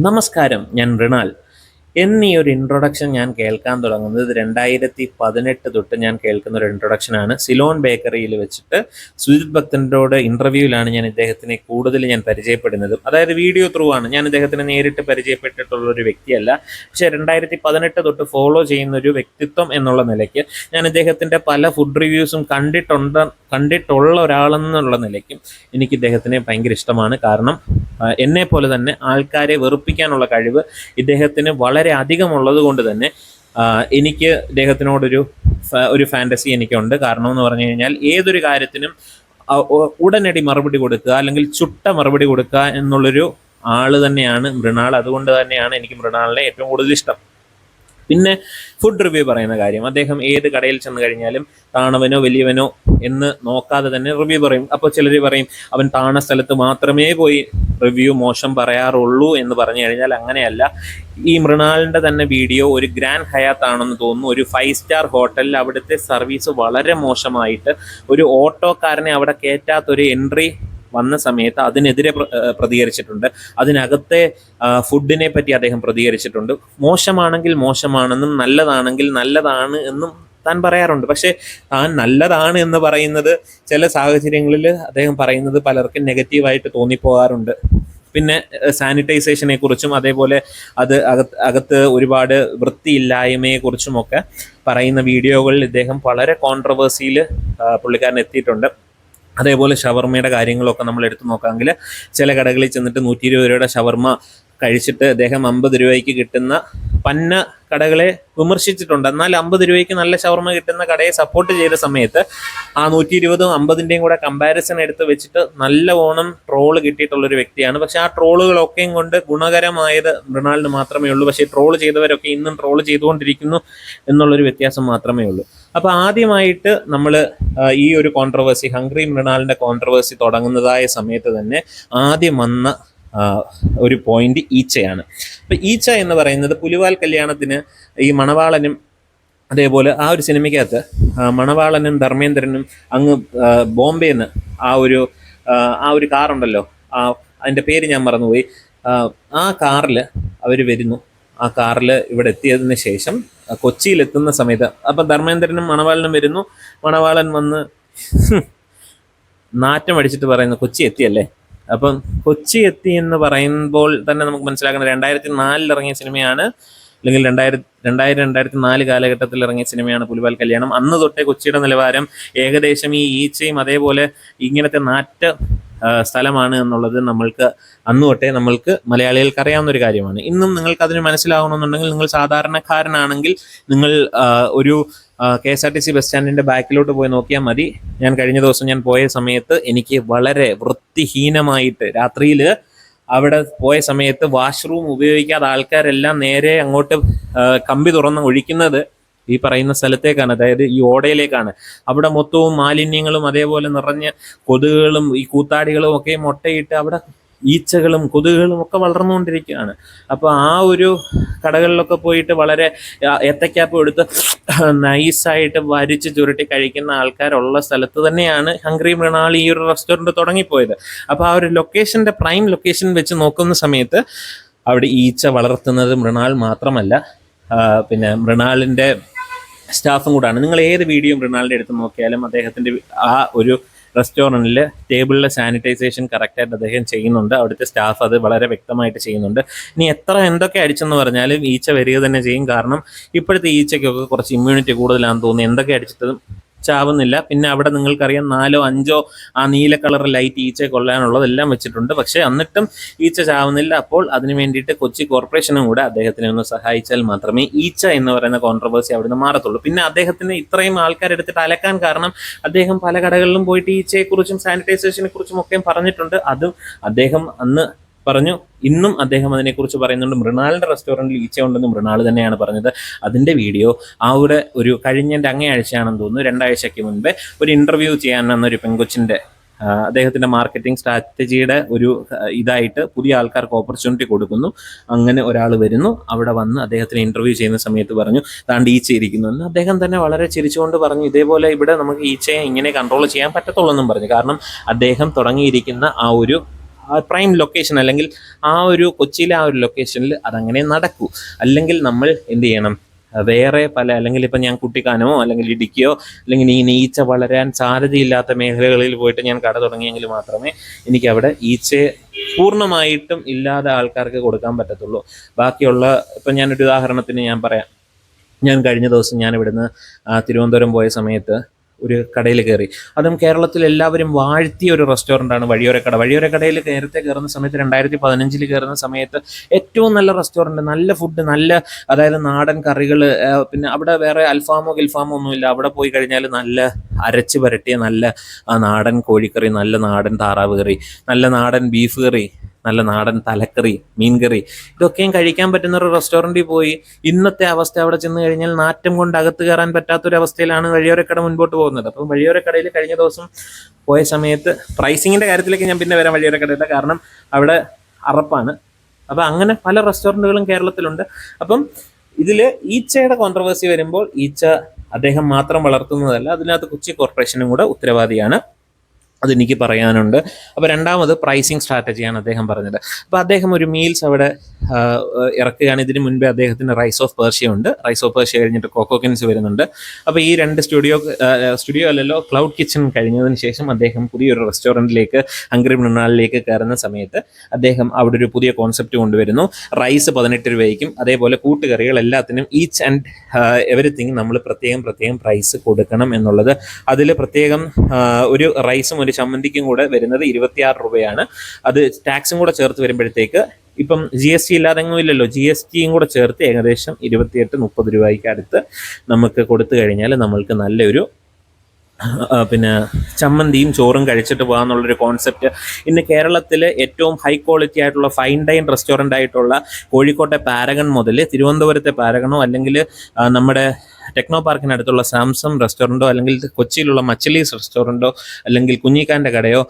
നമസ്കാരം, ഞാൻ മൃണാൽ. എന്നീ ഒരു ഇൻട്രൊഡക്ഷൻ ഞാൻ കേൾക്കാൻ തുടങ്ങുന്നത് 2018 തൊട്ട് ഞാൻ കേൾക്കുന്ന ഒരു ഇൻട്രൊഡക്ഷനാണ്. സിലോൺ ബേക്കറിയിൽ വെച്ചിട്ട് സുജിത് ഭക്തനോട് ഇൻ്റർവ്യൂവിലാണ് ഞാൻ ഇദ്ദേഹത്തിനെ കൂടുതൽ പരിചയപ്പെടുന്നതും. അതായത് വീഡിയോ ത്രൂ ആണ്. ഞാൻ ഇദ്ദേഹത്തിനെ നേരിട്ട് പരിചയപ്പെട്ടിട്ടുള്ള ഒരു വ്യക്തിയല്ല. പക്ഷേ 2018 തൊട്ട് ഫോളോ ചെയ്യുന്ന ഒരു വ്യക്തിത്വം എന്നുള്ള നിലയ്ക്ക് ഞാൻ ഇദ്ദേഹത്തിൻ്റെ പല ഫുഡ് റിവ്യൂസും കണ്ടിട്ടുള്ള ഒരാളെന്നുള്ള നിലയ്ക്കും എനിക്ക് ഇദ്ദേഹത്തിനെ ഭയങ്കര ഇഷ്ടമാണ്. കാരണം എന്നെപ്പോലെ തന്നെ ആൾക്കാരെ വെറുപ്പിക്കാനുള്ള കഴിവ് ഇദ്ദേഹത്തിന് വളരെ അധികമുള്ളത് കൊണ്ട് തന്നെ എനിക്ക് ഇദ്ദേഹത്തിനോടൊരു ഒരു ഫാൻറ്റസി എനിക്കുണ്ട്. കാരണം എന്ന് പറഞ്ഞു കഴിഞ്ഞാൽ ഏതൊരു കാര്യത്തിനും ഉടനടി മറുപടി കൊടുക്കുക, അല്ലെങ്കിൽ ചുട്ട മറുപടി കൊടുക്കുക എന്നുള്ളൊരു ആള് തന്നെയാണ് മൃണാൾ. അതുകൊണ്ട് തന്നെയാണ് എനിക്ക് മൃണാളിനെ ഏറ്റവും കൂടുതൽ ഇഷ്ടം. പിന്നെ ഫുഡ് റിവ്യൂ പറയുന്ന കാര്യം, അദ്ദേഹം ഏത് കടയിൽ ചെന്ന് കഴിഞ്ഞാലും താണവനോ വലിയവനോ എന്ന് നോക്കാതെ തന്നെ റിവ്യൂ പറയും. അപ്പോൾ ചിലർ പറയും അവൻ താണ സ്ഥലത്ത് മാത്രമേ പോയി റിവ്യൂ മോശം പറയാറുള്ളൂ എന്ന് പറഞ്ഞു കഴിഞ്ഞാൽ അങ്ങനെയല്ല. ഈ മൃണാളിൻ്റെ തന്നെ വീഡിയോ ഒരു ഗ്രാൻഡ് ഹയാത്ത് ആണെന്ന് തോന്നുന്നു. ഒരു 5 സ്റ്റാർ ഹോട്ടലിൽ അവിടുത്തെ സർവീസ് വളരെ മോശമായിട്ട് ഒരു ഓട്ടോക്കാരനെ അവിടെ കയറ്റാത്തൊരു എൻട്രി വന്ന സമയത്ത് അതിനെതിരെ പ്രതികരിച്ചിട്ടുണ്ട്. അതിനകത്തെ ഫുഡിനെ പറ്റി അദ്ദേഹം പ്രതികരിച്ചിട്ടുണ്ട്. മോശമാണെങ്കിൽ മോശമാണെന്നും നല്ലതാണെങ്കിൽ നല്ലതാണ് എന്നും താൻ പറയാറുണ്ട്. പക്ഷേ താൻ നല്ലതാണ് എന്ന് പറയുന്നത് ചില സാഹചര്യങ്ങളിൽ അദ്ദേഹം പറയുന്നത് പലർക്കും നെഗറ്റീവായിട്ട് തോന്നിപ്പോകാറുണ്ട്. പിന്നെ സാനിറ്റൈസേഷനെ കുറിച്ചും അതേപോലെ അത് അകത്ത് ഒരുപാട് വൃത്തിയില്ലായ്മയെക്കുറിച്ചുമൊക്കെ പറയുന്ന വീഡിയോകളിൽ ഇദ്ദേഹം വളരെ കോൺട്രവേഴ്സിയിൽ പുള്ളിക്കാരൻ എത്തിയിട്ടുണ്ട്. അതേപോലെ ഷവർമ്മയുടെ കാര്യങ്ങളൊക്കെ നമ്മൾ എടുത്തു നോക്കാമെങ്കിൽ ചില കടകളിൽ ചെന്നിട്ട് 120 രൂപയുടെ ഷവർമ്മ കഴിച്ചിട്ട് അദ്ദേഹം 50 രൂപയ്ക്ക് കിട്ടുന്ന പന്ന കടകളെ വിമർശിച്ചിട്ടുണ്ട്. എന്നാൽ 50 രൂപയ്ക്ക് നല്ല ഷവർമ്മ കിട്ടുന്ന കടയെ സപ്പോർട്ട് ചെയ്ത സമയത്ത് ആ 120ഉം 50ൻ്റെയും കൂടെ കമ്പാരിസൺ എടുത്ത് വെച്ചിട്ട് നല്ല ഓണം ട്രോള് കിട്ടിയിട്ടുള്ളൊരു വ്യക്തിയാണ്. പക്ഷെ ആ ട്രോളുകളൊക്കെയും കൊണ്ട് ഗുണകരമായത് മൃണാളിന് മാത്രമേ ഉള്ളൂ. പക്ഷേ ട്രോള് ചെയ്തവരൊക്കെ ഇന്നും ട്രോള് ചെയ്തുകൊണ്ടിരിക്കുന്നു എന്നുള്ളൊരു വ്യത്യാസം മാത്രമേ ഉള്ളൂ. അപ്പോൾ ആദ്യമായിട്ട് നമ്മൾ ഈ ഒരു കോൺട്രവേഴ്സി, ഹംഗ്രി മൃണാളിൻ്റെ കോൺട്രവേഴ്സി തുടങ്ങുന്നതായ സമയത്ത് തന്നെ ആദ്യം വന്ന ഒരു പോയിന്റ് ഈച്ചയാണ്. അപ്പം ഈച്ച എന്ന് പറയുന്നത് പുലിവാൽ കല്യാണത്തിന് ഈ മണവാളനും അതേപോലെ ആ ഒരു സിനിമയ്ക്കകത്ത് മണവാളനും ധർമ്മേന്ദ്രനും അങ്ങ് ബോംബെന്ന് ആ ഒരു കാറുണ്ടല്ലോ, അതിൻ്റെ പേര് ഞാൻ മറന്നുപോയി. ആ കാറിൽ അവർ വരുന്നു. ആ കാറിൽ ഇവിടെ എത്തിയതിന് ശേഷം കൊച്ചിയിലെത്തുന്ന സമയത്ത് അപ്പം ധർമ്മേന്ദ്രനും മണവാളനും വരുന്നു. മണവാളൻ വന്ന് നാറ്റം അടിച്ചിട്ട് പറയുന്നു, കൊച്ചി എത്തിയല്ലേ. അപ്പം കൊച്ചി എത്തി എന്ന് പറയുമ്പോൾ തന്നെ നമുക്ക് മനസ്സിലാക്കണം 2004 ഇറങ്ങിയ സിനിമയാണ്, അല്ലെങ്കിൽ 2004 കാലഘട്ടത്തിൽ ഇറങ്ങിയ സിനിമയാണ് പുലിവാൽ കല്യാണം. അന്ന് തൊട്ടേ കൊച്ചിയുടെ നിലവാരം ഏകദേശം ഈ ഈച്ചയും അതേപോലെ ഇങ്ങനത്തെ നാറ്റ സ്ഥലമാണ് എന്നുള്ളത് അന്ന് തൊട്ടേ നമ്മൾക്ക് മലയാളികൾക്ക് അറിയാവുന്ന ഒരു കാര്യമാണ്. ഇന്നും നിങ്ങൾക്ക് അതിന് മനസ്സിലാവണമെന്നുണ്ടെങ്കിൽ നിങ്ങൾ സാധാരണക്കാരനാണെങ്കിൽ നിങ്ങൾ ഒരു KSRTC ബസ് സ്റ്റാൻഡിൻ്റെ ബാക്കിലോട്ട് പോയി നോക്കിയാൽ മതി. ഞാൻ കഴിഞ്ഞ ദിവസം ഞാൻ പോയ സമയത്ത് എനിക്ക് വളരെ വൃത്തിഹീനമായിട്ട് രാത്രിയിൽ അവിടെ പോയ സമയത്ത് വാഷ്റൂം ഉപയോഗിക്കാതെ ആൾക്കാരെല്ലാം നേരെ അങ്ങോട്ട് കമ്പി തുറന്ന് ഒഴിക്കുന്നത് ഈ പറയുന്ന സ്ഥലത്തേക്കാണ്, അതായത് ഈ ഓടയിലേക്കാണ്. അവിടെ മൊത്തവും മാലിന്യങ്ങളും അതേപോലെ നിറഞ്ഞ കൊതുകുകളും ഈ കൂത്താടികളും ഒക്കെ മുട്ടയിട്ട് അവിടെ ഈച്ചകളും കൊതുകുകളും ഒക്കെ വളർന്നുകൊണ്ടിരിക്കുകയാണ്. അപ്പോൾ ആ ഒരു കടകളിലൊക്കെ പോയിട്ട് വളരെ ഏത്തക്കാപ്പം എടുത്ത് നൈസായിട്ട് വരിച്ച് ചുരുട്ടി കഴിക്കുന്ന ആൾക്കാരുള്ള സ്ഥലത്ത് തന്നെയാണ് ഹംഗ്രി മൃണാൾ ഈ ഒരു റെസ്റ്റോറൻറ്റ് തുടങ്ങിപ്പോയത്. അപ്പോൾ ആ ഒരു ലൊക്കേഷൻ്റെ പ്രൈം ലൊക്കേഷൻ വെച്ച് നോക്കുന്ന സമയത്ത് അവിടെ ഈച്ച വളർത്തുന്നത് മൃണാൾ മാത്രമല്ല, പിന്നെ മൃണാളിൻ്റെ സ്റ്റാഫും കൂടാണ്. നിങ്ങൾ ഏത് വീഡിയോ മൃണാളിൻ്റെ എടുത്ത് നോക്കിയാലും അദ്ദേഹത്തിൻ്റെ ആ ഒരു റെസ്റ്റോറൻറ്റിൽ ടേബിളിലെ സാനിറ്റൈസേഷൻ കറക്റ്റായിട്ട് അദ്ദേഹം ചെയ്യുന്നുണ്ട്. അവിടുത്തെ സ്റ്റാഫ് അത് വളരെ വ്യക്തമായിട്ട് ചെയ്യുന്നുണ്ട്. ഇനി എന്തൊക്കെ അടിച്ചെന്ന് പറഞ്ഞാലും ഈച്ച വരിക തന്നെ ചെയ്യും. കാരണം ഇപ്പോഴത്തെ ഈച്ചയ്ക്കൊക്കെ കുറച്ച് ഇമ്മ്യൂണിറ്റി കൂടുതലാണെന്ന് തോന്നുന്നു. എന്തൊക്കെ അടിച്ചിട്ടും ചാവുന്നില്ല. പിന്നെ അവിടെ നിങ്ങൾക്കറിയാം 4 5 ആ നീല കളർ ലൈറ്റ് ഈച്ച കൊള്ളാനുള്ളതെല്ലാം വെച്ചിട്ടുണ്ട്. പക്ഷേ എന്നിട്ടും ഈച്ച ചാവുന്നില്ല. അപ്പോൾ അതിന് വേണ്ടിയിട്ട് കൊച്ചി കോർപ്പറേഷനും കൂടെ അദ്ദേഹത്തിനെ ഒന്ന് സഹായിച്ചാൽ മാത്രമേ ഈച്ച എന്ന് പറയുന്ന കോൺട്രവേഴ്സി അവിടുന്ന് മാറത്തുള്ളൂ. പിന്നെ അദ്ദേഹത്തിന് ഇത്രയും ആൾക്കാരെടുത്തിട്ട് അലക്കാൻ കാരണം അദ്ദേഹം പല കടകളിലും പോയിട്ട് ഈച്ചയെക്കുറിച്ചും സാനിറ്റൈസേഷനെ കുറിച്ചും ഒക്കെ പറഞ്ഞിട്ടുണ്ട്. അതും അദ്ദേഹം അന്ന് പറഞ്ഞു. ഇന്നും അദ്ദേഹം അതിനെക്കുറിച്ച് പറയുന്നുണ്ട്. മൃണാളിൻ്റെ റെസ്റ്റോറൻറ്റിൽ ഈച്ച ഉണ്ടെന്ന് മൃണാൾ തന്നെയാണ് പറഞ്ഞത്. അതിൻ്റെ വീഡിയോ അവിടെ ഒരു കഴിഞ്ഞതിൻ്റെ അങ്ങേ ആഴ്ചയാണെന്ന് തോന്നുന്നു, 2 ആഴ്ചയ്ക്ക് മുൻപേ ഒരു ഇൻ്റർവ്യൂ ചെയ്യാൻ എന്നൊരു പെൺകൊച്ചിൻ്റെ അദ്ദേഹത്തിൻ്റെ മാർക്കറ്റിംഗ് സ്ട്രാറ്റജിയുടെ ഒരു ഇതായിട്ട് പുതിയ ആൾക്കാർക്ക് ഓപ്പർച്യൂണിറ്റി കൊടുക്കുന്നു. അങ്ങനെ ഒരാൾ വരുന്നു. അവിടെ വന്ന് അദ്ദേഹത്തിന് ഇൻ്റർവ്യൂ ചെയ്യുന്ന സമയത്ത് പറഞ്ഞു താണ്ട് ഈച്ച ഇരിക്കുന്നു എന്ന്. അദ്ദേഹം തന്നെ വളരെ ചിരിച്ചുകൊണ്ട് പറഞ്ഞു ഇതേപോലെ ഇവിടെ നമുക്ക് ഈച്ചയെ ഇങ്ങനെ കൺട്രോൾ ചെയ്യാൻ പറ്റത്തുള്ളൂ എന്നും പറഞ്ഞു. കാരണം അദ്ദേഹം തുടങ്ങിയിരിക്കുന്ന ആ ഒരു പ്രൈം ലൊക്കേഷൻ അല്ലെങ്കിൽ ആ ഒരു കൊച്ചിയിലെ ആ ഒരു ലൊക്കേഷനിൽ അതങ്ങനെ നടക്കൂ. അല്ലെങ്കിൽ നമ്മൾ എന്ത് ചെയ്യണം, വേറെ പല, അല്ലെങ്കിൽ ഇപ്പം ഞാൻ കുട്ടിക്കാനമോ അല്ലെങ്കിൽ ഇടുക്കിയോ അല്ലെങ്കിൽ ഈ ഈച്ച വളരാൻ സാധ്യതയില്ലാത്ത മേഖലകളിൽ പോയിട്ട് ഞാൻ കട തുടങ്ങിയെങ്കിൽ മാത്രമേ എനിക്ക് അവിടെ ഈച്ചയെ പൂർണ്ണമായിട്ടും ഇല്ലാതെ ആൾക്കാർക്ക് കൊടുക്കാൻ പറ്റത്തുള്ളൂ. ബാക്കിയുള്ള, ഇപ്പം ഞാനൊരു ഉദാഹരണത്തിന് ഞാൻ പറയാം. ഞാൻ കഴിഞ്ഞ ദിവസം ഞാൻ ഇവിടുന്ന് തിരുവനന്തപുരം പോയ സമയത്ത് ഒരു കടയിൽ കയറി. അതും കേരളത്തിൽ എല്ലാവരും വാഴ്ത്തിയ ഒരു റെസ്റ്റോറൻ്റാണ് വഴിയോരക്കട. വഴിയോരക്കടയിൽ നേരത്തെ കയറുന്ന സമയത്ത് 2015 കയറുന്ന സമയത്ത് ഏറ്റവും നല്ല റെസ്റ്റോറൻറ്റ്, നല്ല ഫുഡ്, നല്ല, അതായത് നാടൻ കറികൾ, പിന്നെ അവിടെ വേറെ അൽഫാമോ ഗിൽഫാമോ ഒന്നുമില്ല. അവിടെ പോയി കഴിഞ്ഞാൽ നല്ല അരച്ച് പുരട്ടിയ നല്ല നാടൻ കോഴിക്കറി, നല്ല നാടൻ താറാവ് കറി, നല്ല നാടൻ ബീഫ് കറി, നല്ല നാടൻ തലക്കറി, മീൻകറി, ഇതൊക്കെയും കഴിക്കാൻ പറ്റുന്ന ഒരു റെസ്റ്റോറൻറ്റിൽ പോയി ഇന്നത്തെ അവസ്ഥ അവിടെ ചെന്ന് കഴിഞ്ഞാൽ നാറ്റം കൊണ്ട് അകത്ത് കയറാൻ പറ്റാത്തൊരവസ്ഥയിലാണ് വഴിയോരക്കട മുൻപോട്ട് പോകുന്നത്. അപ്പം വഴിയോരക്കടയിൽ കഴിഞ്ഞ ദിവസം പോയ സമയത്ത് പ്രൈസിങ്ങിൻ്റെ കാര്യത്തിലേക്ക് ഞാൻ പിന്നെ വരാം. വഴിയോരക്കടയുടെ കാരണം അവിടെ അറപ്പാണ്. അപ്പം അങ്ങനെ പല റെസ്റ്റോറൻറ്റുകളും കേരളത്തിലുണ്ട്. അപ്പം ഇതിൽ ഈച്ചയുടെ കോൺട്രവേഴ്സി വരുമ്പോൾ ഈച്ച അദ്ദേഹം മാത്രം വളർത്തുന്നതല്ല, അതിനകത്ത് കൊച്ചി കോർപ്പറേഷനും കൂടെ ഉത്തരവാദിയാണ്. അതെനിക്ക് പറയാനുണ്ട്. അപ്പോൾ രണ്ടാമത് പ്രൈസിങ് സ്ട്രാറ്റജിയാണ് അദ്ദേഹം പറഞ്ഞത്. അപ്പോൾ അദ്ദേഹം ഒരു മീൽസ് അവിടെ ഇറക്കുകയാണ്. ഇതിന് മുൻപേ അദ്ദേഹത്തിന് റൈസ് ഓഫ് പേർഷ്യ ഉണ്ട്. റൈസ് ഓഫ് പേർഷ്യ കഴിഞ്ഞിട്ട് കോക്കോക്കിൻസ് വരുന്നുണ്ട്. അപ്പോൾ ഈ രണ്ട് സ്റ്റുഡിയോ അല്ലല്ലോ, ക്ലൗഡ് കിച്ചൺ കഴിഞ്ഞതിന് ശേഷം അദ്ദേഹം പുതിയൊരു റെസ്റ്റോറൻറ്റിലേക്ക്, ഹംഗ്രി മൃണാളിലേക്ക് കയറുന്ന സമയത്ത് അദ്ദേഹം അവിടെ ഒരു പുതിയ കോൺസെപ്റ്റ് കൊണ്ടുവരുന്നു. റൈസ് 18 രൂപയ്ക്കും അതേപോലെ കൂട്ടുകറികൾ എല്ലാത്തിനും ഈച്ച് ആൻഡ് എവരിത്തിങ് നമ്മൾ പ്രത്യേകം പ്രൈസ് കൊടുക്കണം എന്നുള്ളത്. അതിൽ പ്രത്യേകം ഒരു റൈസും ഒരു ചമ്മന്തിക്കും കൂടെ വരുന്നത് 26 രൂപയാണ്. അത് ടാക്സും കൂടെ ചേർത്ത് വരുമ്പോഴത്തേക്ക്, ഇപ്പം GST ഇല്ലാതെങ്ങും ഇല്ലല്ലോ, GSTയും കൂടെ ചേർത്ത് ഏകദേശം 28-30 രൂപയ്ക്ക് അടുത്ത് നമുക്ക് കൊടുത്തു കഴിഞ്ഞാൽ നമ്മൾക്ക് നല്ലൊരു പിന്നെ ചമ്മന്തിയും ചോറും കഴിച്ചിട്ട് പോകാമെന്നുള്ളൊരു കോൺസെപ്റ്റ് ഇന്ന് കേരളത്തിൽ ഏറ്റവും ഹൈ ക്വാളിറ്റി ആയിട്ടുള്ള ഫൈൻ ഡൈൻ റെസ്റ്റോറൻ്റ് ആയിട്ടുള്ള കോഴിക്കോട്ടെ പാരഗൺ മുതൽ തിരുവനന്തപുരത്തെ പാരഗണോ അല്ലെങ്കിൽ നമ്മുടെ ടെക്നോ പാർക്കിനടുത്തുള്ള സാംസം റെസ്റ്റോറൻറ്റോ അല്ലെങ്കിൽ കൊച്ചിയിലുള്ള മച്ചിലീസ് റെസ്റ്റോറൻറ്റോ അല്ലെങ്കിൽ കുഞ്ഞിക്കാൻ്റെ കടയോ,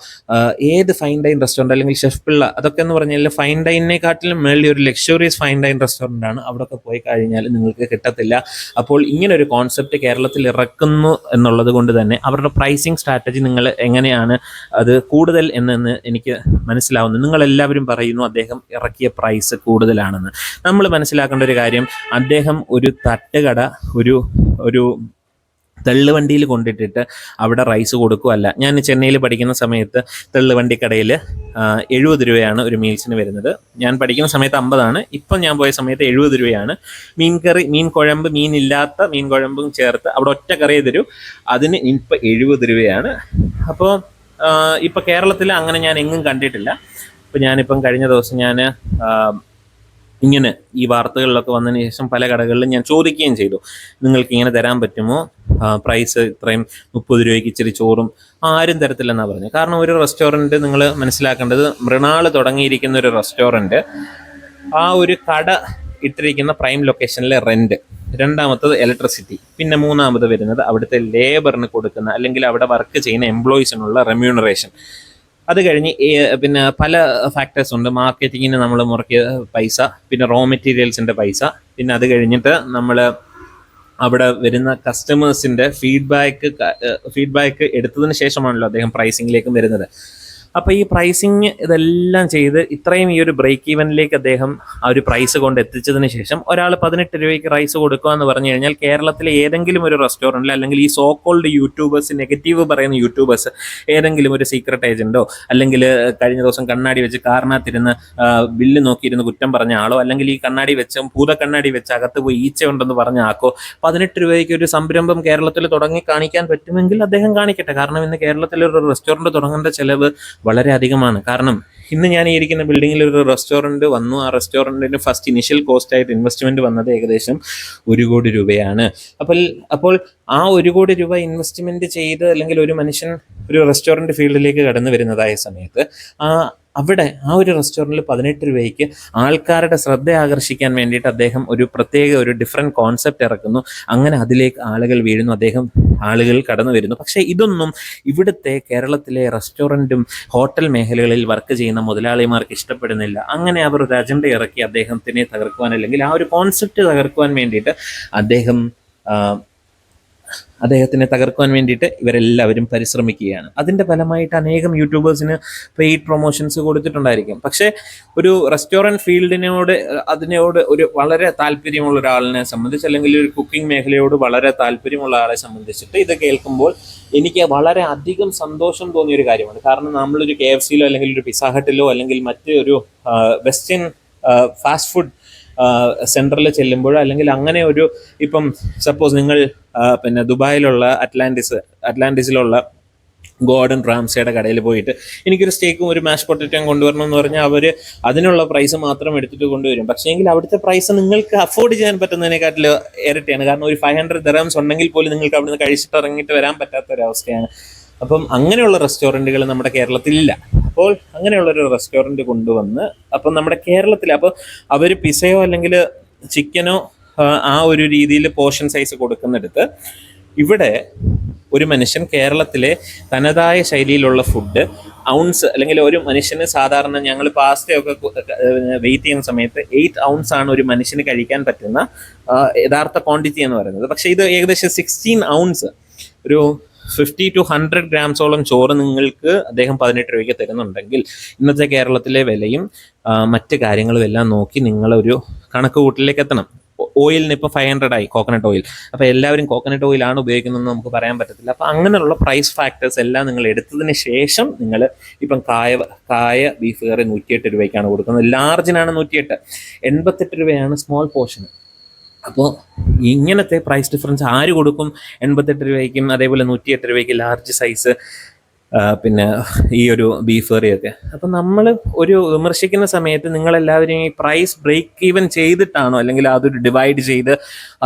ഏത് ഫൈൻ ഡൈൻ റെസ്റ്റോറൻറ്റ് അല്ലെങ്കിൽ ഷെഫ് പിള്ള, അതൊക്കെ എന്ന് പറഞ്ഞാൽ ഫൈൻ ഡൈനിനെക്കാട്ടിലും മേളിൽ ഒരു ലക്ഷറിയസ് ഫൈൻ ഡൈൻ റെസ്റ്റോറൻ്റാണ്. അവിടെയൊക്കെ പോയി കഴിഞ്ഞാൽ നിങ്ങൾക്ക് കിട്ടത്തില്ല. അപ്പോൾ ഇങ്ങനൊരു കോൺസെപ്റ്റ് കേരളത്തിൽ ഇറക്കുന്നു എന്നുള്ളത് കൊണ്ട് തന്നെ അവരുടെ പ്രൈസിങ് സ്ട്രാറ്റജി നിങ്ങൾ എങ്ങനെയാണ് അത് കൂടുതൽ എന്നെന്ന് എനിക്ക് മനസ്സിലാവുന്നു. നിങ്ങളെല്ലാവരും പറയുന്നു അദ്ദേഹം ഇറക്കിയ പ്രൈസ് കൂടുതലാണെന്ന്. നമ്മൾ മനസ്സിലാക്കേണ്ട ഒരു കാര്യം, അദ്ദേഹം ഒരു തട്ടുകട ഒരു തെള്ളുവണ്ടിയിൽ കൊണ്ടിട്ടിട്ട് അവിടെ റൈസ് കൊടുക്കുകയല്ല. ഞാൻ ചെന്നൈയിൽ പഠിക്കുന്ന സമയത്ത് തെള്ളുവണ്ടി കടയിൽ 70 രൂപയാണ് ഒരു മീൽസിന് വരുന്നത്. ഞാൻ പഠിക്കുന്ന സമയത്ത് 50 ഇപ്പം ഞാൻ പോയ സമയത്ത് 70 രൂപയാണ്. മീൻ കുഴമ്പ്, മീനില്ലാത്ത മീൻ കുഴമ്പും ചേർത്ത് അവിടെ ഒറ്റ കറിയെ തരൂ. അതിന് ഇപ്പം 70 രൂപയാണ്. അപ്പോൾ ഇപ്പം കേരളത്തിൽ അങ്ങനെ ഞാൻ എങ്ങും കണ്ടിട്ടില്ല. ഇപ്പം ഞാനിപ്പം കഴിഞ്ഞ ദിവസം ഞാൻ ഇങ്ങനെ ഈ വാർത്തകളിലൊക്കെ വന്നതിന് ശേഷം പല കടകളിലും ഞാൻ ചോദിക്കുകയും ചെയ്തു, നിങ്ങൾക്ക് ഇങ്ങനെ തരാൻ പറ്റുമോ, പ്രൈസ് ഇത്രയും 30 രൂപയ്ക്ക് ഇച്ചിരി ചോറും. ആരും തരത്തില്ലെന്നാണ് പറഞ്ഞത്. കാരണം ഒരു റെസ്റ്റോറൻറ്റ് നിങ്ങൾ മനസ്സിലാക്കേണ്ടത്, മൃണാൾ തുടങ്ങിയിരിക്കുന്ന ഒരു റെസ്റ്റോറൻറ്റ്, ആ ഒരു കട ഇട്ടിരിക്കുന്ന പ്രൈം ലൊക്കേഷനിലെ റെൻറ്റ്, രണ്ടാമത്തത് ഇലക്ട്രിസിറ്റി, പിന്നെ മൂന്നാമത് വരുന്നത് അവിടുത്തെ ലേബറിന് കൊടുക്കുന്ന അല്ലെങ്കിൽ അവിടെ വർക്ക് ചെയ്യുന്ന എംപ്ലോയീസിനുള്ള റെമ്യൂണറേഷൻ. അത് കഴിഞ്ഞ് പിന്നെ പല ഫാക്ടേഴ്സ് ഉണ്ട്. മാർക്കറ്റിങ്ങിന് നമ്മൾ മുറക്കിയ പൈസ, പിന്നെ റോ മെറ്റീരിയൽസിൻ്റെ പൈസ, പിന്നെ അത് കഴിഞ്ഞിട്ട് നമ്മൾ അവിടെ വരുന്ന കസ്റ്റമേഴ്സിൻ്റെ ഫീഡ്ബാക്ക് എടുത്തതിന് ശേഷമാണല്ലോ അദ്ദേഹം പ്രൈസിങ്ങിലേക്കും വരുന്നത്. അപ്പോൾ ഈ പ്രൈസിങ് ഇതെല്ലാം ചെയ്ത് ഇത്രയും ഈ ഒരു ബ്രേക്ക് ഈവനിലേക്ക് അദ്ദേഹം ആ ഒരു പ്രൈസ് കൊണ്ട് എത്തിച്ചതിന് ശേഷം ഒരാൾ 18 രൂപയ്ക്ക് റൈസ് കൊടുക്കുക എന്ന് പറഞ്ഞു കഴിഞ്ഞാൽ കേരളത്തിലെ ഏതെങ്കിലും ഒരു റെസ്റ്റോറൻറ്റിൽ അല്ലെങ്കിൽ ഈ സോ കോൾഡ് യൂട്യൂബേഴ്സ്, നെഗറ്റീവ് പറയുന്ന യൂട്യൂബേഴ്സ്, ഏതെങ്കിലും ഒരു സീക്രട്ട് ഏജൻറ്റോ അല്ലെങ്കിൽ കഴിഞ്ഞ ദിവസം കണ്ണാടി വെച്ച് കാറിനകത്തിരുന്ന് ബില്ല് നോക്കിയിരുന്ന് കുറ്റം പറഞ്ഞ ആളോ, അല്ലെങ്കിൽ ഈ കണ്ണാടി വെച്ച് ഭൂതക്കണ്ണാടി വെച്ച് അകത്ത് പോയി ഈച്ച ഉണ്ടെന്ന് പറഞ്ഞ ആക്കോ 18 രൂപയ്ക്ക് ഒരു സംരംഭം കേരളത്തിൽ തുടങ്ങി കാണിക്കാൻ പറ്റുമെങ്കിൽ അദ്ദേഹം കാണിക്കട്ടെ. കാരണം ഇന്ന് കേരളത്തിലൊരു റെസ്റ്റോറൻറ്റ് തുടങ്ങേണ്ട ചിലവ് വളരെ അധികമാണ്. കാരണം ഇന്ന് ഞാൻ ഈ ഇരിക്കുന്ന ബിൽഡിങ്ങിൽ ഒരു റെസ്റ്റോറൻറ്റ് വന്നു. ആ റെസ്റ്റോറൻറ്റിന് ഫസ്റ്റ് ഇനിഷ്യൽ കോസ്റ്റ് ആയിട്ട് ഇൻവെസ്റ്റ്മെൻറ്റ് വന്നത് ഏകദേശം 1 കോടി രൂപയാണ്. അപ്പോൾ ആ 1 കോടി രൂപ ഇൻവെസ്റ്റ്മെൻറ്റ് ചെയ്ത് അല്ലെങ്കിൽ ഒരു മനുഷ്യൻ ഒരു റെസ്റ്റോറൻറ്റ് ഫീൽഡിലേക്ക് കടന്നു വരുന്നതായ സമയത്ത് അവിടെ ആ ഒരു റെസ്റ്റോറൻറ്റിൽ 18 രൂപയ്ക്ക് ആൾക്കാരുടെ ശ്രദ്ധ ആകർഷിക്കാൻ വേണ്ടിയിട്ട് അദ്ദേഹം ഒരു ഡിഫറെൻറ്റ് കോൺസെപ്റ്റ് ഇറക്കുന്നു. അങ്ങനെ അതിലേക്ക് ആളുകൾ വീഴുന്നു, ആളുകൾ കടന്നു വരുന്നു. പക്ഷേ ഇതൊന്നും ഇവിടുത്തെ കേരളത്തിലെ റെസ്റ്റോറൻറ്റും ഹോട്ടൽ മേഖലകളിൽ വർക്ക് ചെയ്യുന്ന മുതലാളിമാർക്ക് ഇഷ്ടപ്പെടുന്നില്ല. അങ്ങനെ അവർ ഒരു അജണ്ട ഇറക്കി അദ്ദേഹത്തിനെ തകർക്കുവാൻ അല്ലെങ്കിൽ ആ ഒരു കോൺസെപ്റ്റ് തകർക്കുവാൻ വേണ്ടിയിട്ട് അദ്ദേഹം അദ്ദേഹത്തിനെ തകർക്കുവാൻ വേണ്ടിയിട്ട് ഇവരെല്ലാവരും പരിശ്രമിക്കുകയാണ്. അതിൻ്റെ ഫലമായിട്ട് അനേകം യൂട്യൂബേഴ്സിന് പെയ്ഡ് പ്രൊമോഷൻസ് കൊടുത്തിട്ടുണ്ടായിരിക്കും. പക്ഷേ ഒരു റെസ്റ്റോറൻറ്റ് ഫീൽഡിനോട് അതിനോട് ഒരു വളരെ താല്പര്യമുള്ള ഒരാളിനെ സംബന്ധിച്ച്, അല്ലെങ്കിൽ ഒരു കുക്കിംഗ് മേഖലയോട് വളരെ താല്പര്യമുള്ള ആളെ സംബന്ധിച്ചിട്ട് ഇത് കേൾക്കുമ്പോൾ എനിക്ക് വളരെ അധികം സന്തോഷം തോന്നിയൊരു കാര്യമാണ്. കാരണം നമ്മളൊരു KFCയിലോ അല്ലെങ്കിൽ ഒരു പിസ്സ ഹട്ടിലോ അല്ലെങ്കിൽ മറ്റൊരു വെസ്റ്റേൺ ഫാസ്റ്റ് ഫുഡ് സെൻറ്ററിൽ ചെല്ലുമ്പോഴോ, അല്ലെങ്കിൽ അങ്ങനെ ഒരു ഇപ്പം സപ്പോസ് നിങ്ങൾ പിന്നെ ദുബായിലുള്ള അറ്റ്ലാന്റിസിലുള്ള ഗോർഡൻ റാംസയുടെ കടയിൽ പോയിട്ട് എനിക്കൊരു സ്റ്റേക്കും ഒരു മാഷ് പൊട്ടറ്റോയും കൊണ്ടുവരണം എന്ന് പറഞ്ഞാൽ അവർ അതിനുള്ള പ്രൈസ് മാത്രം എടുത്തിട്ട് കൊണ്ടുവരും. പക്ഷേ എങ്കിൽ അവിടുത്തെ പ്രൈസ് നിങ്ങൾക്ക് അഫോർഡ് ചെയ്യാൻ പറ്റുന്നതിനെക്കാട്ടിൽ ഇരട്ടിയാണ്. കാരണം ഒരു 500 ദിർഹംസ് ഉണ്ടെങ്കിൽ പോലും നിങ്ങൾക്ക് അവിടുന്ന് കഴിച്ചിട്ട് ഇറങ്ങിയിട്ട് വരാൻ പറ്റാത്തൊരവസ്ഥയാണ്. അപ്പം അങ്ങനെയുള്ള റെസ്റ്റോറൻറ്റുകൾ നമ്മുടെ കേരളത്തിലില്ല. അപ്പോൾ അങ്ങനെയുള്ളൊരു റെസ്റ്റോറൻറ്റ് കൊണ്ടുവന്ന് അപ്പം നമ്മുടെ കേരളത്തിൽ അപ്പോൾ അവർ പിസയോ അല്ലെങ്കിൽ ചിക്കനോ ആ ഒരു രീതിയിൽ പോർഷൻ സൈസ് കൊടുക്കുന്നിടത്ത് ഇവിടെ ഒരു മനുഷ്യൻ കേരളത്തിലെ തനതായ ശൈലിയിലുള്ള ഫുഡ് ഔൺസ്, അല്ലെങ്കിൽ ഒരു മനുഷ്യന് സാധാരണ ഞങ്ങൾ പാസ്റ്റയൊക്കെ വെയിറ്റ് ചെയ്യുന്ന സമയത്ത് 8 ounce ആണ് ഒരു മനുഷ്യന് കഴിക്കാൻ പറ്റുന്ന യഥാർത്ഥ ക്വാണ്ടിറ്റി എന്ന് പറയുന്നത്. പക്ഷേ ഇത് ഏകദേശം 16 ounce, ഒരു 50 to 100 grams ചോറ് നിങ്ങൾക്ക് അദ്ദേഹം 18 രൂപയ്ക്ക് തരുന്നുണ്ടെങ്കിൽ ഇന്നത്തെ കേരളത്തിലെ വിലയും മറ്റ് കാര്യങ്ങളും എല്ലാം നോക്കി നിങ്ങളൊരു കണക്ക് കൂട്ടിലേക്ക് എത്തണം. ഓയിലിന് ഇപ്പോൾ 500 ആയി, കോക്കനട്ട് ഓയിൽ. അപ്പോൾ എല്ലാവരും കോക്കനട്ട് ഓയിലാണ് ഉപയോഗിക്കുന്നതെന്ന് നമുക്ക് പറയാൻ പറ്റത്തില്ല. അപ്പോൾ അങ്ങനെയുള്ള പ്രൈസ് ഫാക്ടേഴ്സ് എല്ലാം നിങ്ങൾ എടുത്തതിന് ശേഷം നിങ്ങൾ ഇപ്പം കായ ബീഫ് കറി 108 രൂപയ്ക്കാണ് കൊടുക്കുന്നത്. ലാർജിനാണ് 108, 88 രൂപയാണ് സ്മോൾ പോർഷന്. അപ്പോൾ ഇങ്ങനത്തെ പ്രൈസ് ഡിഫറൻസ് ആര് കൊടുക്കും? 88 രൂപയ്ക്കും അതേപോലെ 108 രൂപയ്ക്ക് ലാർജ് സൈസ് പിന്നെ ഈ ഒരു ബീഫ് കറിയൊക്കെ. അപ്പം നമ്മൾ ഒരു വിമർശിക്കുന്ന സമയത്ത് നിങ്ങളെല്ലാവരും ഈ പ്രൈസ് ബ്രേക്ക് ഈവൻ ചെയ്തിട്ടാണോ, അല്ലെങ്കിൽ അതൊരു ഡിവൈഡ് ചെയ്ത്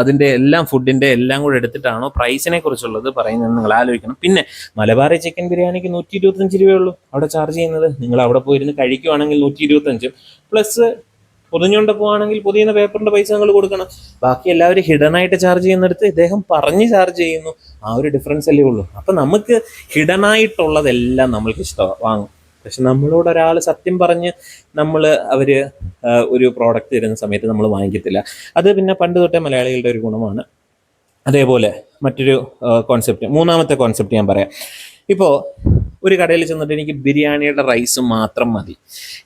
അതിൻ്റെ എല്ലാം ഫുഡിൻ്റെ എല്ലാം കൂടെ എടുത്തിട്ടാണോ പ്രൈസിനെ കുറിച്ചുള്ളത് പറയുന്നത് നിങ്ങൾ ആലോചിക്കണം. പിന്നെ മലബാറി ചിക്കൻ ബിരിയാണിക്ക് 125 രൂപയുള്ളൂ അവിടെ ചാർജ് ചെയ്യുന്നത്. നിങ്ങൾ അവിടെ പോയിരുന്ന് കഴിക്കുവാണെങ്കിൽ 125 പ്ലസ് പൊതിഞ്ഞുകൊണ്ട് പോവാണെങ്കിൽ പൊതിയുന്ന പേപ്പറിന്റെ പൈസ നിങ്ങൾ കൊടുക്കണം. ബാക്കി എല്ലാവരും ഹിഡനായിട്ട് ചാർജ് ചെയ്യുന്നിടത്ത് ഇദ്ദേഹം പറഞ്ഞ് ചാർജ് ചെയ്യുന്നു. ആ ഒരു ഡിഫറൻസ് അല്ലേ ഉള്ളൂ. അപ്പം നമുക്ക് ഹിഡനായിട്ടുള്ളതെല്ലാം നമ്മൾക്ക് ഇഷ്ടമാണ്, വാങ്ങും. പക്ഷെ നമ്മളോട് ഒരാൾ സത്യം പറഞ്ഞ് അവർ ഒരു പ്രോഡക്റ്റ് തരുന്ന സമയത്ത് നമ്മൾ വാങ്ങിക്കത്തില്ല. അത് പിന്നെ പണ്ട് തൊട്ടേ മലയാളികളുടെ ഒരു ഗുണമാണ്. അതേപോലെ മറ്റൊരു കോൺസെപ്റ്റ്, മൂന്നാമത്തെ കോൺസെപ്റ്റ് ഞാൻ പറയാം. ഇപ്പോൾ ഒരു കടയിൽ ചെന്നിട്ട് എനിക്ക് ബിരിയാണിയുടെ റൈസ് മാത്രം മതി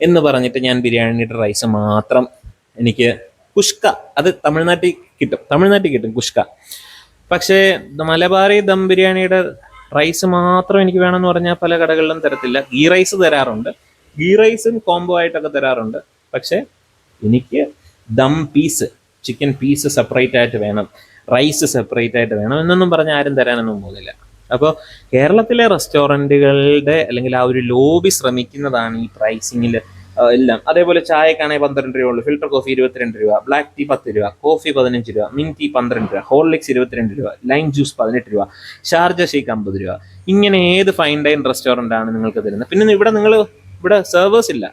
എന്ന് പറഞ്ഞിട്ട് ഞാൻ ബിരിയാണിയുടെ റൈസ് മാത്രം, എനിക്ക് കുഷ്ക, അത് തമിഴ്നാട്ടിൽ കിട്ടും കുഷ്ക. പക്ഷേ മലബാറി ദം ബിരിയാണിയുടെ റൈസ് മാത്രം എനിക്ക് വേണമെന്ന് പറഞ്ഞാൽ പല കടകളിലും തരത്തില്ല. ഗീ റൈസ് തരാറുണ്ട്, ഗീ റൈസും കോംബോ ആയിട്ടൊക്കെ തരാറുണ്ട്. പക്ഷേ എനിക്ക് dum piece, chicken piece separate ആയിട്ട് വേണം, റൈസ് സെപ്പറേറ്റ് ആയിട്ട് വേണം എന്നൊന്നും പറഞ്ഞാൽ ആരും തരാനൊന്നും പോകുന്നില്ല. അപ്പോൾ കേരളത്തിലെ റെസ്റ്റോറൻറ്റുകളുടെ അല്ലെങ്കിൽ ആ ഒരു ലോബി ശ്രമിക്കുന്നതാണ് ഈ പ്രൈസിങ്ങിൽ എല്ലാം. അതേപോലെ ചായക്കാണെങ്കിൽ 12 രൂപ ഉള്ളൂ, ഫിൽറ്റർ കോഫി 22 രൂപ, ബ്ലാക്ക് ടീ 10 രൂപ, കോഫി 15 രൂപ, മിൻ ടീ 12 രൂപ, ഹോർലിക്സ് 22 രൂപ, ലൈം ജ്യൂസ് 18 രൂപ, ഷാർജ ഷേക്ക് 50 രൂപ. ഇങ്ങനെ ഏത് ഫൈൻ ഡൈൻ റെസ്റ്റോറൻ്റ് ആണ് നിങ്ങൾക്ക് തരുന്നത്? പിന്നെ ഇവിടെ സെർവേഴ്സ് ഇല്ല,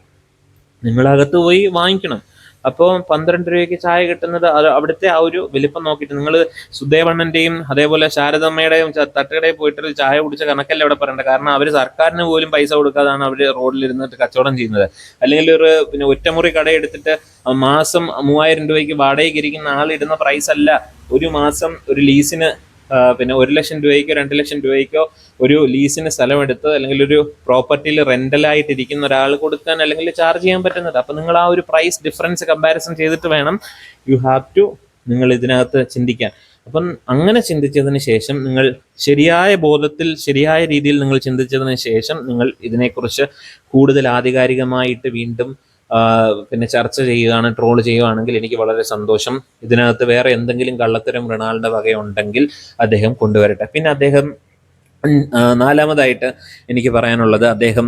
നിങ്ങളകത്ത് പോയി വാങ്ങിക്കണം. അപ്പോൾ 12 രൂപയ്ക്ക് ചായ കിട്ടുന്നത് അവിടുത്തെ ആ ഒരു വലിപ്പം നോക്കിയിട്ട്. നിങ്ങൾ സുദേവണ്ണൻ്റെയും അതേപോലെ ശാരദമ്മയുടെയും തട്ടുകടയിൽ പോയിട്ട് ചായ കുടിച്ച കണക്കല്ല ഇവിടെ പറയേണ്ടത്. കാരണം അവർ സർക്കാരിന് പോലും പൈസ കൊടുക്കാതാണ് അവർ റോഡിലിരുന്നിട്ട് കച്ചവടം ചെയ്യുന്നത്. അല്ലെങ്കിൽ പിന്നെ ഒറ്റമുറി കട എടുത്തിട്ട് മാസം 3000 രൂപയ്ക്ക് വാടകയ്ക്ക് ഇരിക്കുന്ന ആളിടുന്ന പ്രൈസ് അല്ല ഒരു മാസം ഒരു ലീസിന് പിന്നെ 1 ലക്ഷം രൂപയ്ക്കോ 2 ലക്ഷം രൂപയ്ക്കോ ഒരു ലീസിന് സ്ഥലമെടുത്ത് അല്ലെങ്കിൽ ഒരു പ്രോപ്പർട്ടിയിൽ റെൻ്റലായിട്ട് ഇരിക്കുന്ന ഒരാൾ കൊടുക്കാൻ അല്ലെങ്കിൽ ചാർജ് ചെയ്യാൻ പറ്റുന്നത്. അപ്പം നിങ്ങൾ ആ ഒരു പ്രൈസ് ഡിഫറൻസ് കമ്പാരിസൺ ചെയ്തിട്ട് വേണം നിങ്ങൾ ഇതിനകത്ത് ചിന്തിക്കാൻ. അപ്പം അങ്ങനെ ചിന്തിച്ചതിന് ശേഷം നിങ്ങൾ ശരിയായ ബോധത്തിൽ ശരിയായ രീതിയിൽ നിങ്ങൾ ചിന്തിച്ചതിന് ശേഷം നിങ്ങൾ ഇതിനെക്കുറിച്ച് കൂടുതൽ ആധികാരികമായിട്ട് വീണ്ടും പിന്നെ ചർച്ച ചെയ്യുകയാണ്, ട്രോൾ ചെയ്യുകയാണെങ്കിൽ എനിക്ക് വളരെ സന്തോഷം. ഇതിനകത്ത് വേറെ എന്തെങ്കിലും കള്ളത്തരം മൃണാളിൻ്റെ വകയുണ്ടെങ്കിൽ അദ്ദേഹം കൊണ്ടുവരട്ടെ. പിന്നെ അദ്ദേഹം നാലാമതായിട്ട് എനിക്ക് പറയാനുള്ളത്, അദ്ദേഹം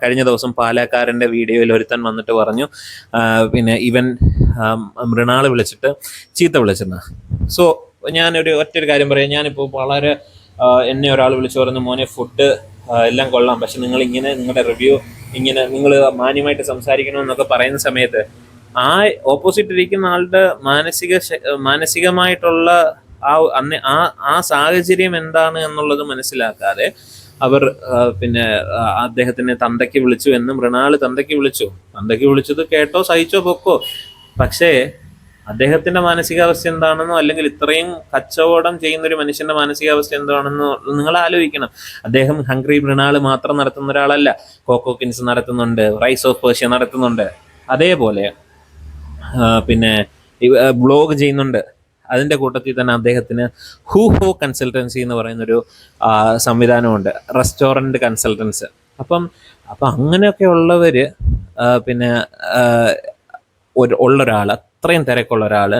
കഴിഞ്ഞ ദിവസം പാലക്കാരൻ്റെ വീഡിയോയിൽ ഒരുത്തൻ വന്നിട്ട് പറഞ്ഞു പിന്നെ ഇവൻ മൃണാൾ വിളിച്ചിട്ട് ചീത്ത വിളിച്ചെന്ന്. സോ ഞാനൊരു ഒറ്റൊരു കാര്യം പറയാം. ഞാനിപ്പോൾ വളരെ എന്നെ ഒരാൾ വിളിച്ചു പറഞ്ഞു, മോനെ ഫുഡ് എല്ലാം കൊള്ളാം, പക്ഷെ നിങ്ങളിങ്ങനെ നിങ്ങളുടെ റിവ്യൂ ഇങ്ങനെ നിങ്ങൾ മാന്യമായിട്ട് സംസാരിക്കണമെന്നൊക്കെ പറയുന്ന സമയത്ത് ആ ഓപ്പോസിറ്റ് ഇരിക്കുന്ന ആളുടെ മാനസികമായിട്ടുള്ള ആ സാഹചര്യം എന്താണ് എന്നുള്ളത് മനസ്സിലാക്കാതെ അവർ പിന്നെ അദ്ദേഹത്തിനെ തന്തയ്ക്ക് വിളിച്ചു എന്ന് മൃണാൾ തന്തയ്ക്ക് വിളിച്ചത് കേട്ടോ സഹിച്ചോ പൊക്കോ. പക്ഷേ അദ്ദേഹത്തിൻ്റെ മാനസികാവസ്ഥ എന്താണെന്നോ അല്ലെങ്കിൽ ഇത്രയും കച്ചവടം ചെയ്യുന്ന ഒരു മനുഷ്യൻ്റെ മാനസികാവസ്ഥ എന്താണെന്നോ നിങ്ങൾ ആലോചിക്കണം. അദ്ദേഹം ഹംഗ്രി മൃണാൾ മാത്രം നടത്തുന്ന ഒരാളല്ല. കോക്കോ കിൻസ് നടത്തുന്നുണ്ട്, റൈസ് ഓഫ് പേർഷ്യ നടത്തുന്നുണ്ട്, അതേപോലെ പിന്നെ ബ്ലോഗ് ചെയ്യുന്നുണ്ട്. അതിൻ്റെ കൂട്ടത്തിൽ തന്നെ അദ്ദേഹത്തിന് ഹോ കൺസൾട്ടൻസി എന്ന് പറയുന്നൊരു സംവിധാനമുണ്ട്, റെസ്റ്റോറൻറ്റ് കൺസൾട്ടൻസ്. അപ്പം അങ്ങനെയൊക്കെ ഉള്ളവർ പിന്നെ ഉള്ളൊരാൾ, അത്രയും തിരക്കുള്ള ഒരാൾ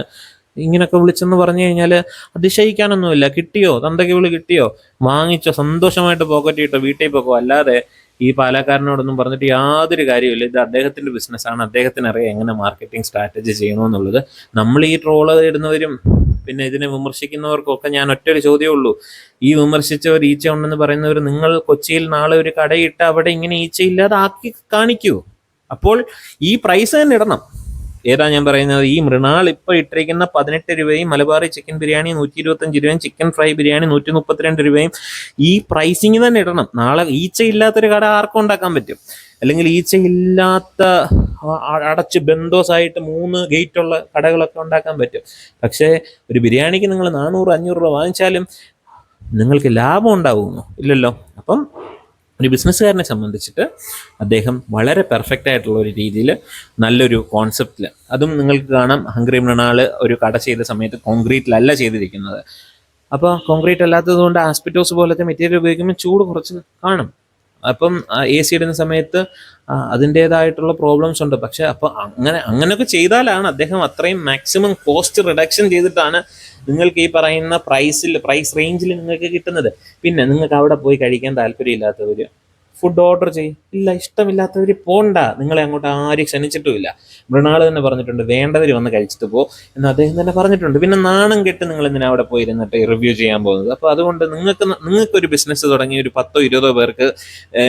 ഇങ്ങനെയൊക്കെ വിളിച്ചെന്ന് പറഞ്ഞു കഴിഞ്ഞാൽ അതിശയിക്കാനൊന്നുമില്ല. കിട്ടിയോ, തന്തയ്ക്ക് വിളി കിട്ടിയോ, വാങ്ങിച്ചോ, സന്തോഷമായിട്ട് പോക്കറ്റിട്ടോ, വീട്ടിൽ പോക്കോ. അല്ലാതെ ഈ പാലക്കാരനോടൊന്നും പറഞ്ഞിട്ട് യാതൊരു കാര്യമില്ല. ഇത് അദ്ദേഹത്തിൻ്റെ ബിസിനസ്സാണ്, അദ്ദേഹത്തിന് അറിയാം എങ്ങനെ മാർക്കറ്റിംഗ് സ്ട്രാറ്റജി ചെയ്യണമെന്നുള്ളത്. നമ്മൾ ഈ ട്രോള് ഇടുന്നവരും പിന്നെ ഇതിനെ വിമർശിക്കുന്നവർക്കൊക്കെ ഞാൻ ഒറ്റൊരു ചോദ്യമേ ഉള്ളൂ. ഈ വിമർശിച്ചവർ ഈച്ച ഉണ്ടെന്ന് പറയുന്നവർ, നിങ്ങൾ കൊച്ചിയിൽ നാളെ ഒരു കടയിട്ട് അവിടെ ഇങ്ങനെ ഈച്ചയില്ലാതെ ആക്കി കാണിക്കൂ. അപ്പോൾ ഈ പ്രൈസ് തന്നെ ഇടണം. ഏതാ ഞാൻ പറയുന്നത്, ഈ മൃണാൾ ഇപ്പോൾ ഇട്ടിരിക്കുന്ന 18 രൂപയും മലബാറി ചിക്കൻ ബിരിയാണി 125 രൂപയും ചിക്കൻ ഫ്രൈ ബിരിയാണി 132 രൂപയും ഈ പ്രൈസിങ് തന്നെ ഇടണം. നാളെ ഈച്ചയില്ലാത്തൊരു കട ആർക്കും ഉണ്ടാക്കാൻ പറ്റും. അല്ലെങ്കിൽ ഈച്ചയില്ലാത്ത അടച്ച് ബന്ധോസായിട്ട് 3 ഗേറ്റുള്ള കടകളൊക്കെ ഉണ്ടാക്കാൻ പറ്റും. പക്ഷേ ഒരു ബിരിയാണിക്ക് നിങ്ങൾ 400-500 രൂപ വാങ്ങിച്ചാലും നിങ്ങൾക്ക് ലാഭം ഉണ്ടാവുമോ? ഇല്ലല്ലോ. അപ്പം ഒരു ബിസിനസ്സുകാരനെ സംബന്ധിച്ചിട്ട് അദ്ദേഹം വളരെ പെർഫെക്റ്റ് ആയിട്ടുള്ള ഒരു രീതിയിൽ നല്ലൊരു കോൺസെപ്റ്റിൽ, അതും നിങ്ങൾക്ക് കാണാം, ഹംഗ്രി മൃണാൾ ഒരു കട ചെയ്ത സമയത്ത് കോൺക്രീറ്റിലല്ല ചെയ്തിരിക്കുന്നത്. അപ്പോൾ കോൺക്രീറ്റ് അല്ലാത്തത് കൊണ്ട് ആസ്പെറ്റോസ് പോലത്തെ മെറ്റീരിയൽ ഉപയോഗിക്കുമ്പോൾ ചൂട് കുറച്ച് കാണും. അപ്പം AC ഇടുന്ന സമയത്ത് അതിൻ്റേതായിട്ടുള്ള പ്രോബ്ലംസ് ഉണ്ട്. പക്ഷെ അപ്പോൾ അങ്ങനെയൊക്കെ ചെയ്താലാണ് അദ്ദേഹം അത്രയും മാക്സിമം കോസ്റ്റ് റിഡക്ഷൻ ചെയ്തിട്ടാണ് നിങ്ങൾക്ക് ഈ പറയുന്ന പ്രൈസ് റേഞ്ചിൽ നിങ്ങൾക്ക് കിട്ടുന്നത്. പിന്നെ നിങ്ങൾക്ക് അവിടെ പോയി കഴിക്കാൻ താല്പര്യമില്ലാത്തവർ ഫുഡ് ഓർഡർ ചെയ്യും. ഇല്ല, ഇഷ്ടമില്ലാത്തവർ പോണ്ട, നിങ്ങളെ അങ്ങോട്ട് ആരും ക്ഷണിച്ചിട്ടുമില്ല. മൃണാൾ തന്നെ പറഞ്ഞിട്ടുണ്ട്, വേണ്ടവർ വന്ന് കഴിച്ചിട്ട് പോ എന്ന് അദ്ദേഹം തന്നെ പറഞ്ഞിട്ടുണ്ട്. പിന്നെ നാണം കെട്ട് നിങ്ങൾ എന്തിനാ അവിടെ പോയി ഇരുന്നിട്ട് റിവ്യൂ ചെയ്യാൻ പോകുന്നത്? അപ്പോൾ അതുകൊണ്ട് നിങ്ങൾക്കൊരു ബിസിനസ് തുടങ്ങി ഒരു 10-20 പേർക്ക്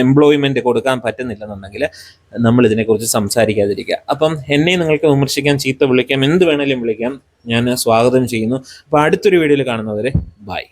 എംപ്ലോയ്മെൻറ്റ് കൊടുക്കാൻ പറ്റുന്നില്ലെന്നുണ്ടെങ്കിൽ നമ്മൾ ഇതിനെക്കുറിച്ച് സംസാരിക്കാതിരിക്കുക. അപ്പം എന്നെ നിങ്ങൾക്ക് വിമർശിക്കാം, ചീത്ത വിളിക്കാം, എന്ത് വേണേലും വിളിക്കാം, ഞാൻ സ്വാഗതം ചെയ്യുന്നു. അപ്പോൾ അടുത്തൊരു വീഡിയോയിൽ കാണുന്നവരെ ബൈ.